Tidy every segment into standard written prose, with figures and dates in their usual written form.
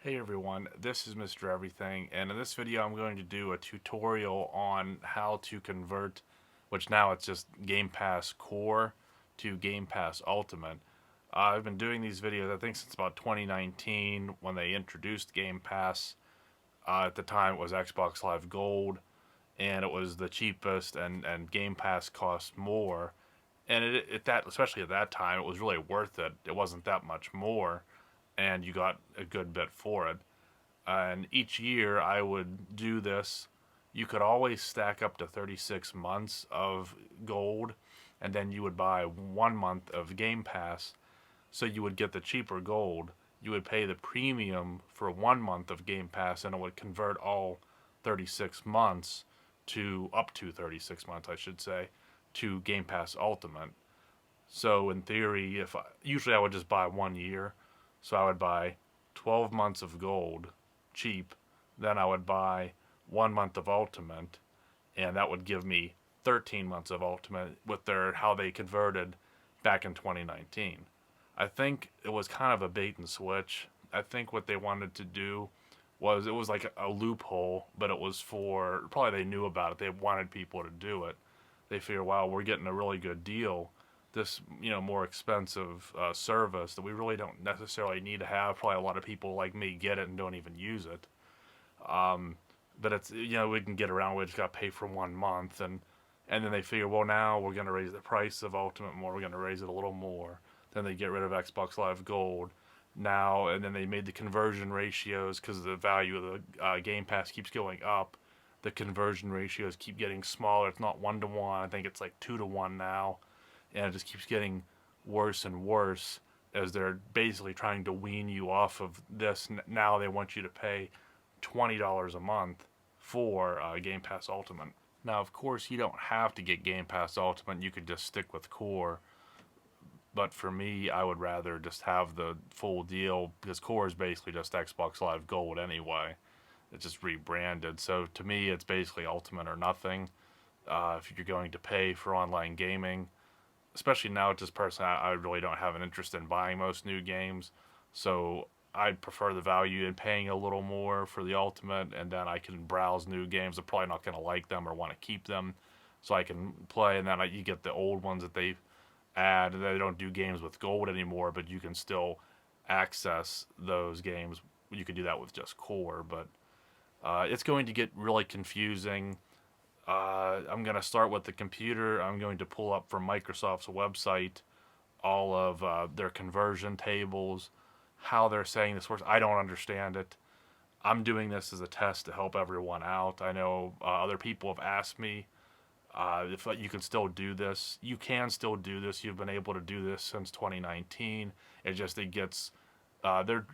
Hey everyone, this is Mr. Everything, and in this video I'm going to do a tutorial on how to convert, which now it's just Game Pass Core to Game Pass Ultimate. I've been doing these videos I think since about 2019 when they introduced Game Pass. At the time it was Xbox Live Gold, and it was the cheapest, and Game Pass cost more. And especially at that time, it was really worth it. It wasn't that much more, and you got a good bit for it. And each year I would do this. You could always stack up to 36 months of gold, and then you would buy 1 month of Game Pass. So you would get the cheaper gold. You would pay the premium for 1 month of Game Pass, and it would convert all 36 months to up to 36 months, I should say, to Game Pass Ultimate. So in theory, usually I would just buy 1 year, so I would buy 12 months of gold cheap, then I would buy 1 month of Ultimate, and that would give me 13 months of Ultimate with their how they converted back in 2019. I think it was kind of a bait and switch. I think what they wanted to do was it was like a loophole, but it was for probably they knew about it. They wanted people to do it. They figured, wow, we're getting a really good deal. This more expensive service that we really don't necessarily need to have. Probably a lot of people like me get it and don't even use it. Um, but it's we can get around. We just got to pay for 1 month, and then they figure, well, now we're going to raise the price of Ultimate more. We're going to raise it a little more. Then they get rid of Xbox Live Gold now, and then they made the conversion ratios because the value of the Game Pass keeps going up. The conversion ratios keep getting smaller. It's not 1 to 1. I think it's like 2 to 1 now, and it just keeps getting worse and worse as they're basically trying to wean you off of this. Now they want you to pay $20 a month for Game Pass Ultimate. Now, of course, you don't have to get Game Pass Ultimate. You could just stick with Core. But for me, I would rather just have the full deal because Core is basically just Xbox Live Gold anyway. It's just rebranded. So to me, it's basically Ultimate or nothing. If you're going to pay for online gaming, especially now, just personally, I really don't have an interest in buying most new games. So I'd prefer the value in paying a little more for the Ultimate, and then I can browse new games. I'm probably not going to like them or want to keep them, so I can play. And then you get the old ones that they add. They don't do games with gold anymore, but you can still access those games. You could do that with just Core, but it's going to get really confusing. I'm going to start with the computer. I'm going to pull up from Microsoft's website all of their conversion tables, how they're saying this works. I don't understand it. I'm doing this as a test to help everyone out. I know other people have asked me if you can still do this. You can still do this. You've been able to do this since 2019. It gets they're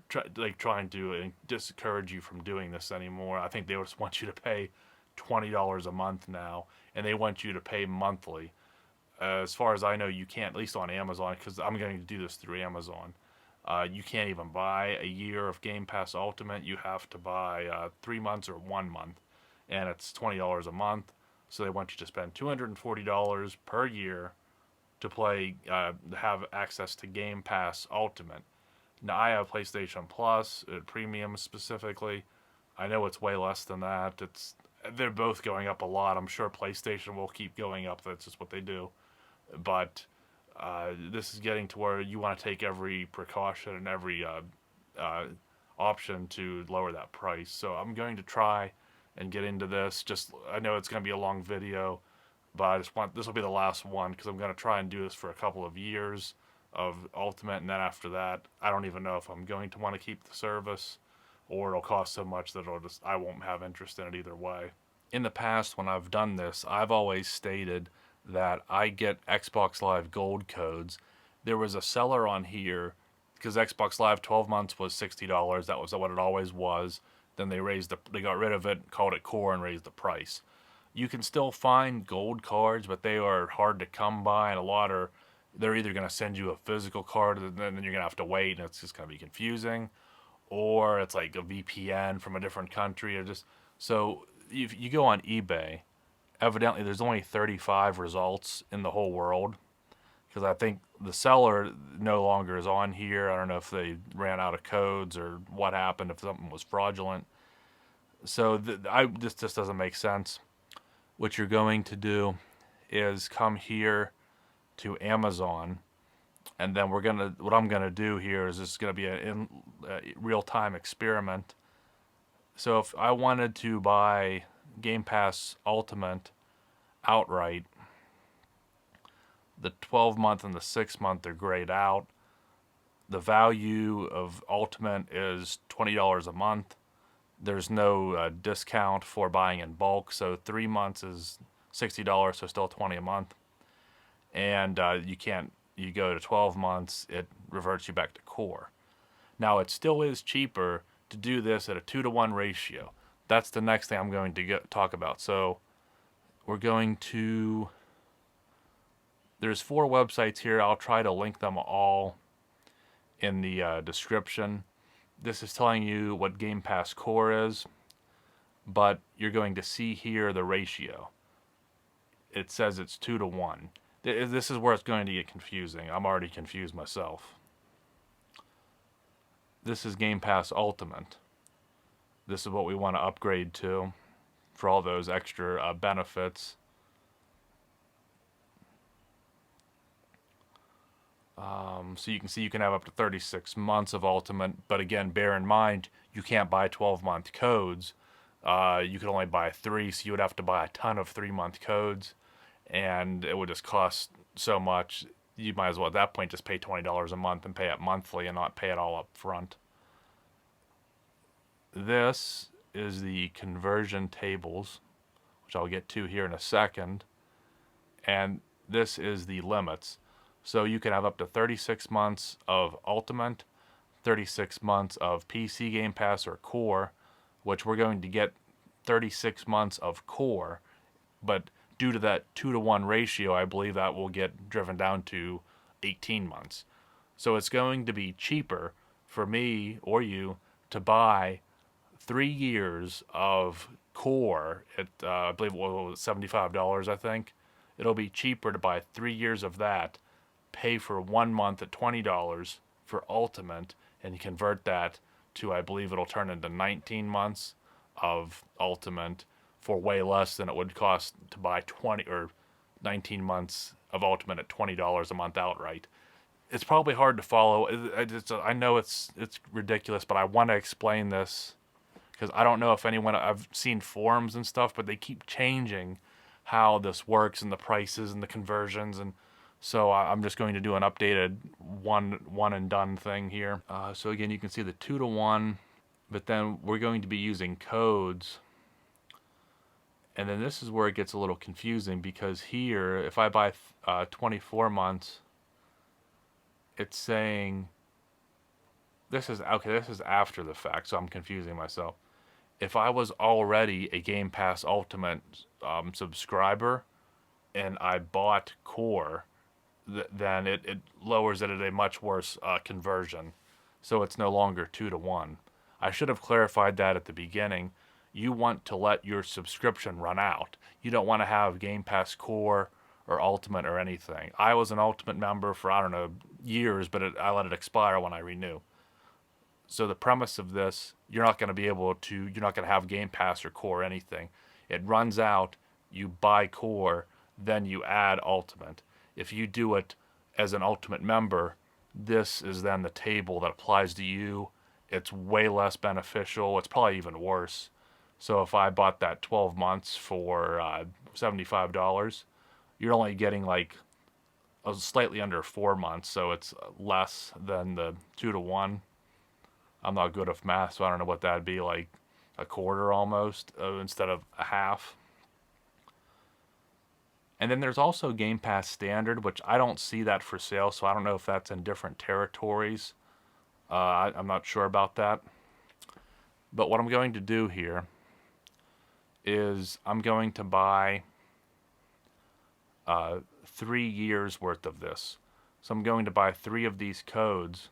trying to discourage you from doing this anymore. I think they just want you to pay $20 a month now, and they want you to pay monthly. As far as I know, you can't, at least on Amazon, because I'm going to do this through Amazon. You can't even buy a year of Game Pass Ultimate. You have to buy 3 months or 1 month, and it's $20 a month. So they want you to spend $240 per year to play, have access to Game Pass Ultimate. Now I have PlayStation Plus, Premium specifically. I know it's way less than that. They're both going up a lot. I'm sure PlayStation will keep going up. That's just what they do. But this is getting to where you want to take every precaution and every option to lower that price. So I'm going to try and get into this. Just I know it's going to be a long video, but I just want this will be the last one because I'm going to try and do this for a couple of years of Ultimate, and then after that, I don't even know if I'm going to want to keep the service or it'll cost so much that I won't have interest in it either way. In the past, when I've done this, I've always stated that I get Xbox Live Gold codes. There was a seller on here because Xbox Live 12 months was $60. That was what it always was. Then they got rid of it, called it Core, and raised the price. You can still find gold cards, but they are hard to come by, and they're either going to send you a physical card, and then you're going to have to wait, and it's just going to be confusing, or it's like a VPN from a different country, or just so if you go on eBay, evidently there's only 35 results in the whole world because I think the seller no longer is on here. I don't know if they ran out of codes or what happened, if something was fraudulent. So this just doesn't make sense. What you're going to do is come here to Amazon, and then what I'm gonna do here is this is gonna be a real-time experiment. So if I wanted to buy Game Pass Ultimate outright, the 12-month and the 6-month are grayed out. The value of Ultimate is $20 a month. There's no discount for buying in bulk, so 3 months is $60, so still $20 a month. And you go to 12 months, it reverts you back to core. Now, it still is cheaper to do this at a 2-to-1 ratio. That's the next thing I'm going to talk about. So we're going to, there's 4 websites here. I'll try to link them all in the description. This is telling you what Game Pass Core is, but you're going to see here the ratio. It says it's 2-to-1. This is where it's going to get confusing. I'm already confused myself. This is Game Pass Ultimate. This is what we want to upgrade to for all those extra benefits. So you can see you can have up to 36 months of Ultimate, but again, bear in mind, you can't buy 12-month codes. You can only buy 3, so you would have to buy a ton of 3-month codes, and it would just cost so much. You might as well at that point just pay $20 a month and pay it monthly and not pay it all up front. This is the conversion tables, which I'll get to here in a second, and this is the limits. So you can have up to 36 months of Ultimate, 36 months of PC Game Pass or Core, which we're going to get 36 months of Core, but due to that 2-to-1 ratio, I believe that will get driven down to 18 months. So it's going to be cheaper for me or you to buy 3 years of Core at, I believe it was $75, I think. It'll be cheaper to buy 3 years of that, pay for 1 month at $20 for Ultimate, and convert that to, I believe it'll turn into 19 months of Ultimate for way less than it would cost to buy 20 or 19 months of Ultimate at $20 a month outright. It's probably hard to follow. I know it's ridiculous, but I want to explain this because I don't know if anyone, I've seen forums and stuff, but they keep changing how this works and the prices and the conversions, and so I'm just going to do an updated one and done thing here. So again, you can see the 2-to-1, but then we're going to be using codes. And then this is where it gets a little confusing, because here, if I buy 24 months, it's saying, this is after the fact, so I'm confusing myself. If I was already a Game Pass Ultimate subscriber and I bought Core, then it lowers it at a much worse conversion. So it's no longer 2-to-1. I should have clarified that at the beginning. You want to let your subscription run out. You don't want to have Game Pass Core or Ultimate or anything. I was an Ultimate member for, I don't know, years, but I let it expire when I renew. So the premise of this, you're not going to have Game Pass or Core or anything. It runs out, you buy Core, then you add Ultimate. If you do it as an Ultimate member, this is then the table that applies to you. It's way less beneficial. It's probably even worse. So if I bought that 12 months for $75, you're only getting like slightly under 4 months, so it's less than the 2-to-1. I'm not good at math, so I don't know what that'd be, like a quarter almost instead of a half. And then there's also Game Pass Standard, which I don't see that for sale, so I don't know if that's in different territories. I'm not sure about that. But what I'm going to do here is I'm going to buy 3 years worth of this. So I'm going to buy 3 of these codes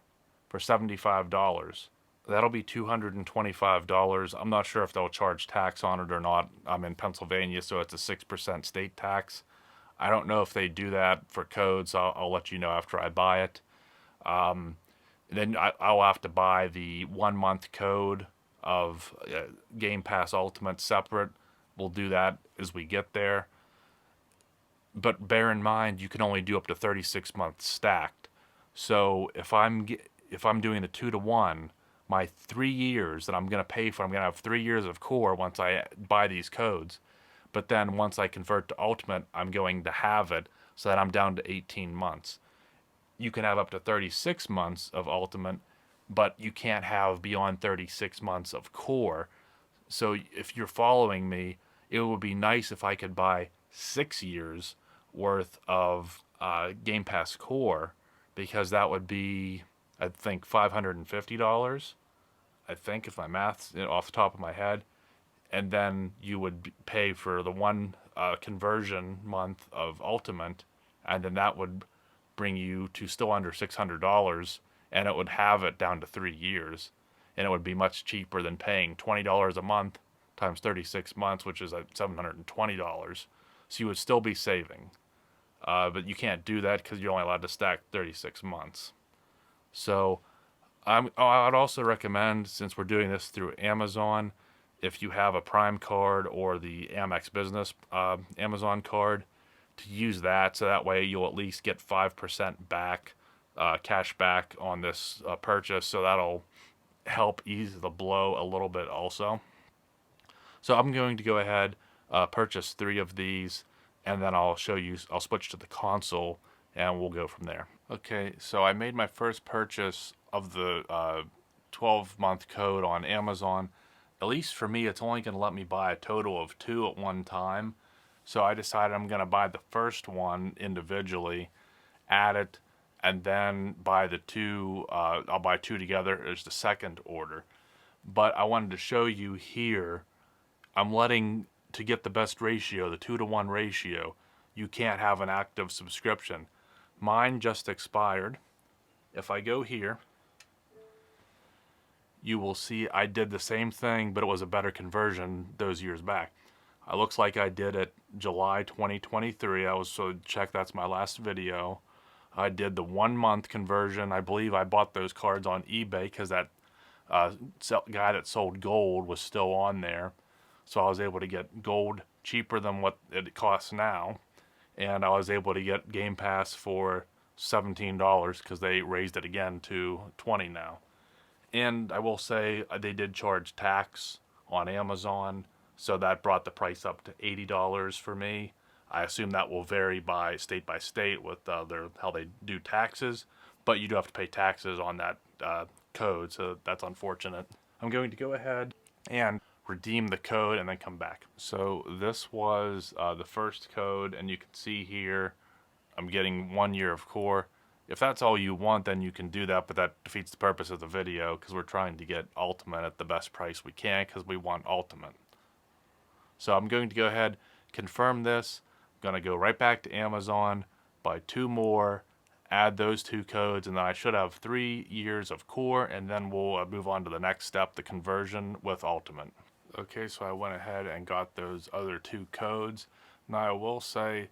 for $75. That'll be $225. I'm not sure if they'll charge tax on it or not. I'm in Pennsylvania, so it's a 6% state tax. I don't know if they do that for codes. I'll let you know after I buy it. Then I'll have to buy the 1 month code of Game Pass Ultimate separate. We'll do that as we get there. But bear in mind, you can only do up to 36 months stacked. So if I'm doing the 2-to-1, my 3 years that I'm gonna pay for, I'm gonna have 3 years of core once I buy these codes. But then once I convert to Ultimate, I'm going to have it so that I'm down to 18 months. You can have up to 36 months of Ultimate, but you can't have beyond 36 months of core. So if you're following me, it would be nice if I could buy 6 years worth of Game Pass Core, because that would be, I think, $550. I think, if my math's off the top of my head. And then you would pay for the one conversion month of Ultimate, and then that would bring you to still under $600, and it would have it down to 3 years, and it would be much cheaper than paying $20 a month times 36 months, which is at $720. So you would still be saving, but you can't do that because you're only allowed to stack 36 months. So I'd also recommend, since we're doing this through Amazon, if you have a Prime card or the Amex Business Amazon card, to use that, so that way you'll at least get 5% back, cash back on this purchase. So that'll help ease the blow a little bit also. So I'm going to go ahead, purchase 3 of these, and then I'll switch to the console, and we'll go from there. Okay, so I made my first purchase of the 12-month code on Amazon. At least for me, it's only going to let me buy a total of 2 at one time. So I decided I'm going to buy the first one individually, add it, and then buy the 2. I'll buy 2 together as the second order. But I wanted to show you here, I'm letting, to get the best ratio, the 2-to-1 ratio, you can't have an active subscription. Mine just expired. If I go here, you will see I did the same thing, but it was a better conversion those years back. It looks like I did it July 2023. So check, that's my last video. I did the 1 month conversion. I believe I bought those cards on eBay because that guy that sold gold was still on there. So I was able to get gold cheaper than what it costs now. And I was able to get Game Pass for $17 because they raised it again to $20 now. And I will say they did charge tax on Amazon, so that brought the price up to $80 for me. I assume that will vary by state with how they do taxes, but you do have to pay taxes on that code, so that's unfortunate. I'm going to go ahead and redeem the code and then come back. So this was the first code, and you can see here I'm getting 1 year of core. If that's all you want, then you can do that, but that defeats the purpose of the video because we're trying to get Ultimate at the best price we can because we want Ultimate. So I'm going to go ahead, confirm this. I'm going to go right back to Amazon, buy 2 more, add those 2 codes, and then I should have 3 years of core, and then we'll move on to the next step, the conversion with Ultimate. Okay, so I went ahead and got those other 2 codes. Now I will say,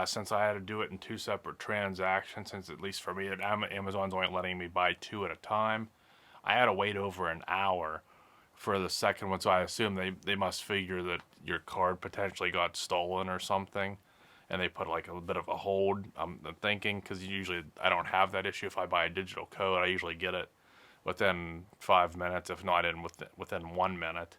since I had to do it in 2 separate transactions, since at least for me, Amazon's only letting me buy 2 at a time, I had to wait over an hour for the second one, so I assume they must figure that your card potentially got stolen or something, and they put like a bit of a hold, I'm thinking, because usually I don't have that issue. If I buy a digital code, I usually get it within 5 minutes, if not within 1 minute.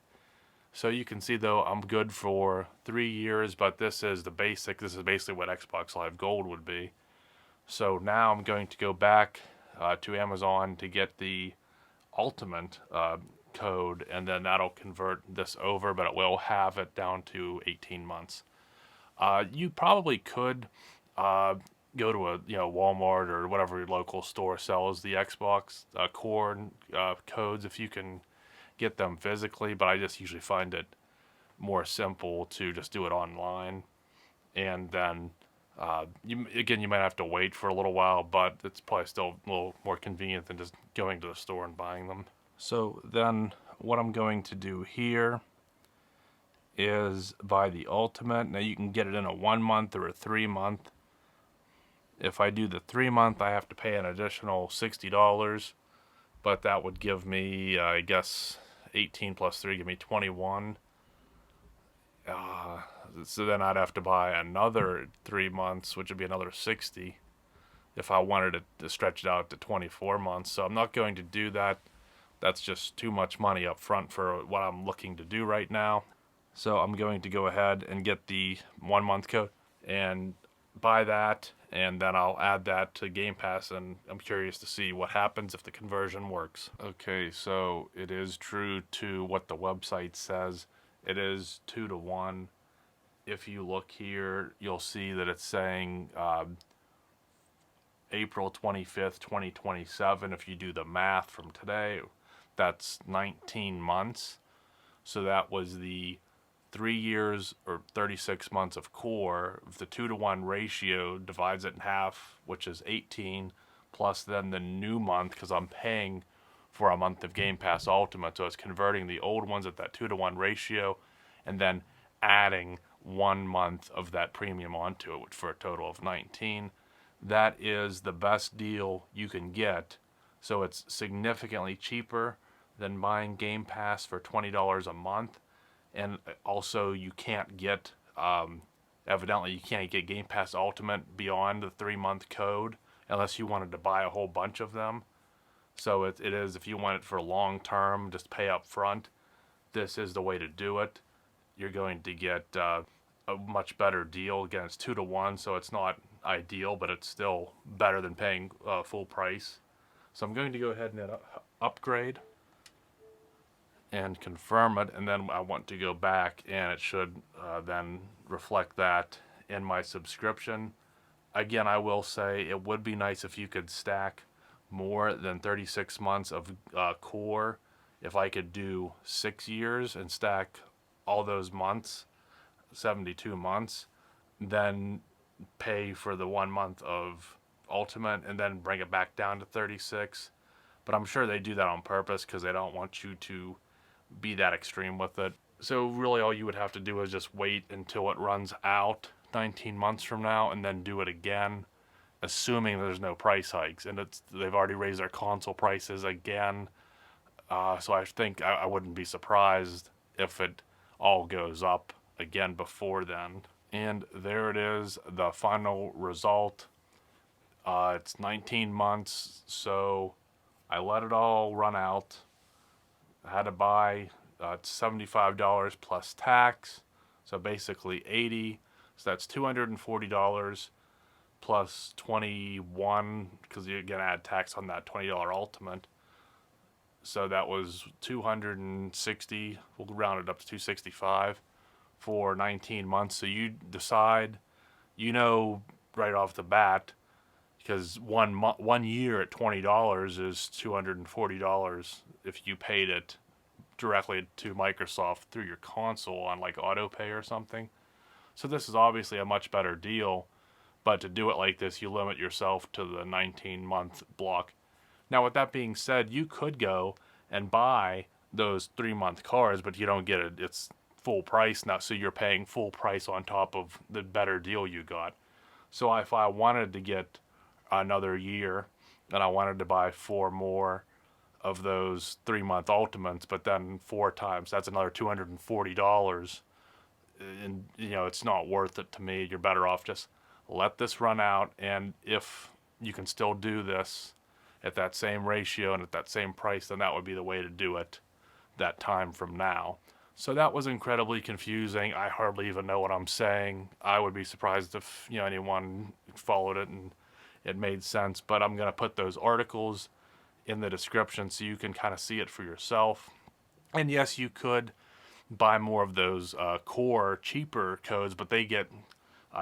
So you can see, though, I'm good for 3 years, but this is the basic. This is basically what Xbox Live Gold would be. So now I'm going to go back to Amazon to get the Ultimate code, and then that'll convert this over, but it will have it down to 18 months. You probably could go to a Walmart or whatever your local store sells the Xbox core codes if you can get them physically, but I just usually find it more simple to just do it online. And then you might have to wait for a little while, but it's probably still a little more convenient than just going to the store and buying them. So then what I'm going to do here is buy the Ultimate. Now you can get it in a 1 month or a 3 month. If I do the 3 month, I have to pay an additional $60, but that would give me, I guess, 18 plus 3 give me 21. So then I'd have to buy another 3 months, which would be another 60 if I wanted it to stretch it out to 24 months. So I'm not going to do that. That's just too much money up front for what I'm looking to do right now. So I'm going to go ahead and get the 1 month code and buy that, and then I'll add that to Game Pass, and I'm curious to see what happens if the conversion works. Okay, so it is true to what the website says. It is 2 to 1. If you look here, you'll see that it's saying April 25th, 2027. If you do the math from today, that's 19 months. So that was the 3 years or 36 months of core. If the 2 to 1 ratio divides it in half, which is 18, plus then the new month, because I'm paying for a month of Game Pass Ultimate, so it's converting the old ones at that 2 to 1 ratio and then adding 1 month of that premium onto it for a total of 19. That is the best deal you can get. So it's significantly cheaper than buying Game Pass for $20 a month. And also you can't get, evidently you can't get Game Pass Ultimate beyond the 3 month code unless you wanted to buy a whole bunch of them. So it is, if you want it for long term, just pay up front, this is the way to do it. You're going to get a much better deal. Again, it's 2 to 1, so it's not ideal, but it's still better than paying full price. So I'm going to go ahead and upgrade and confirm it, and then I want to go back, and it should then reflect that in my subscription. Again, I will say it would be nice if you could stack more than 36 months of core. If I could do 6 years and stack all those months, 72 months, then pay for the 1 month of Ultimate and then bring it back down to 36. But I'm sure they do that on purpose because they don't want you to be that extreme with it. So really all you would have to do is just wait until it runs out 19 months from now and then do it again, assuming there's no price hikes. And they've already raised their console prices again. So I think I wouldn't be surprised if it all goes up again before then. And there it is, the final result. It's 19 months, so I let it all run out. I had to buy $75 plus tax, so basically $80. So that's $240 plus 21, because you're gonna add tax on that $20 Ultimate. So that was 260. We'll round it up to 265 for 19 months. So you decide, right off the bat, because 1 year at $20 is $240 if you paid it directly to Microsoft through your console on like AutoPay or something. So this is obviously a much better deal, but to do it like this, you limit yourself to the 19-month block. Now, with that being said, you could go and buy those 3-month cards, but you don't get it. It's full price now, so you're paying full price on top of the better deal you got. So if I wanted to get another year and I wanted to buy 4 more of those 3-month Ultimates, but then 4 times, that's another $240. And it's not worth it to me. You're better off just let this run out, and if you can still do this at that same ratio and at that same price, then that would be the way to do it that time from now. So that was incredibly confusing. I hardly even know what I'm saying. I would be surprised if anyone followed it and it made sense, but I'm going to put those articles in the description so you can kind of see it for yourself. And yes, you could buy more of those core cheaper codes, but they get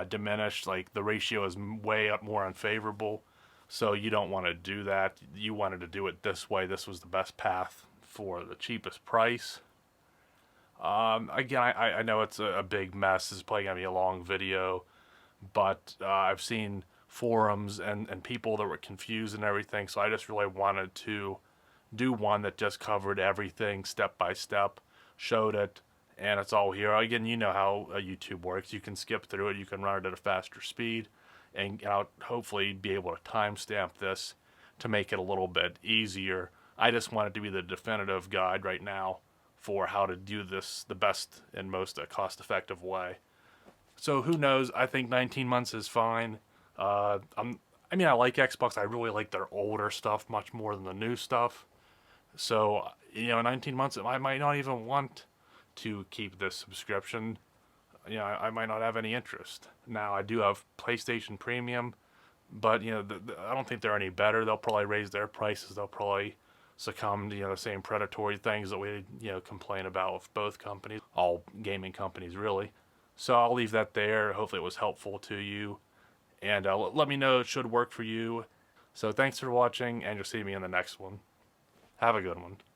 diminished. Like the ratio is way up more unfavorable, so you don't want to do that. You wanted to do it this way. This was the best path for the cheapest price. Again, I know it's a big mess. This is probably going to be a long video, but I've seen forums and people that were confused and everything, so I just really wanted to do one that just covered everything step by step, showed it, and it's all here. Again, you know how YouTube works. You can skip through it. You can run it at a faster speed, and I'll hopefully be able to timestamp this to make it a little bit easier. I just want it to be the definitive guide right now for how to do this the best and most cost-effective way. So who knows? I think 19 months is fine. I mean, I like Xbox. I really like their older stuff much more than the new stuff. So, 19 months, I might not even want to keep this subscription. I might not have any interest. Now, I do have PlayStation Premium, but, I don't think they're any better. They'll probably raise their prices. They'll probably succumb to, the same predatory things that we, complain about with both companies, all gaming companies, really. So I'll leave that there. Hopefully it was helpful to you. And let me know it should work for you. So thanks for watching, and you'll see me in the next one. Have a good one.